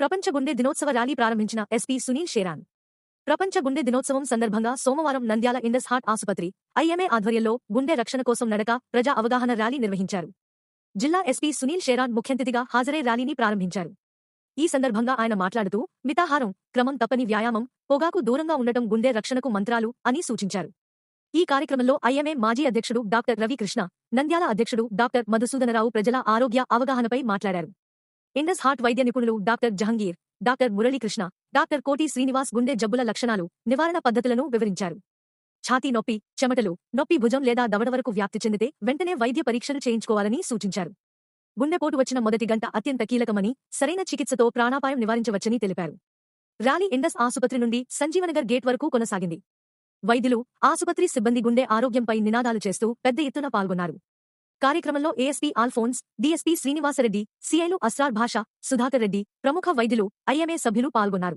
ప్రపంచ గుండె దినోత్సవ ర్యాలీ ప్రారంభించిన ఎస్పీ సునీల్ షేరాన్. ప్రపంచ గుండె దినోత్సవం సందర్భంగా సోమవారం నంద్యాల ఇండస్ హార్ట్ ఆసుపత్రి, ఐఎంఏ ఆధ్వర్యంలో గుండె రక్షణ కోసం నడక, ప్రజా అవగాహన ర్యాలీ నిర్వహించారు. జిల్లా ఎస్పీ సునీల్ షేరాన్ ముఖ్యఅతిథిగా హాజరై ర్యాలీని ప్రారంభించారు. ఈ సందర్భంగా ఆయన మాట్లాడుతూ, మితాహారం, క్రమం తప్పని వ్యాయామం, పొగాకు దూరంగా ఉండటం గుండె రక్షణకు మంత్రాలు అని సూచించారు. ఈ కార్యక్రమంలో ఐఎంఏ మాజీ అధ్యక్షుడు డాక్టర్ రవికృష్ణ, నంద్యాల అధ్యక్షుడు డాక్టర్ మధుసూదనరావు ప్రజల ఆరోగ్య అవగాహనపై మాట్లాడారు. ఇండస్ హార్ట్ వైద్య నిపుణులు doctor Jahangir, doctor Muralikrishna, doctor కోటి శ్రీనివాస్ గుండె జబ్బుల లక్షణాలు, నివారణ పద్ధతులను వివరించారు. ఛాతీ నొప్పి, చెమటలు, నొప్పి భుజం లేదా దవడ వరకు వ్యాప్తి చెందితే వెంటనే వైద్య పరీక్షలు చేయించుకోవాలని సూచించారు. గుండెపోటు వచ్చిన మొదటి గంట అత్యంత కీలకమని, సరైన చికిత్సతో ప్రాణాపాయం నివారించవచ్చని తెలిపారు. ర్యాలీ ఇండస్ ఆసుపత్రి నుండి సంజీవనగర్ గేట్ వరకు కొనసాగింది. వైద్యులు, ఆసుపత్రి సిబ్బంది గుండె ఆరోగ్యంపై నినాదాలు చేస్తూ పెద్ద ఎత్తున పాల్గొన్నారు. కార్యక్రమంలో ఏఎస్పీ ఆల్ఫోన్స్, డీఎస్పీ శ్రీనివాసరెడ్డి, సీఐలు అస్రార్ భాష, సుధాకర్ రెడ్డి, ప్రముఖ వైద్యులు, ఐఎంఏ సభ్యులు పాల్గొన్నారు.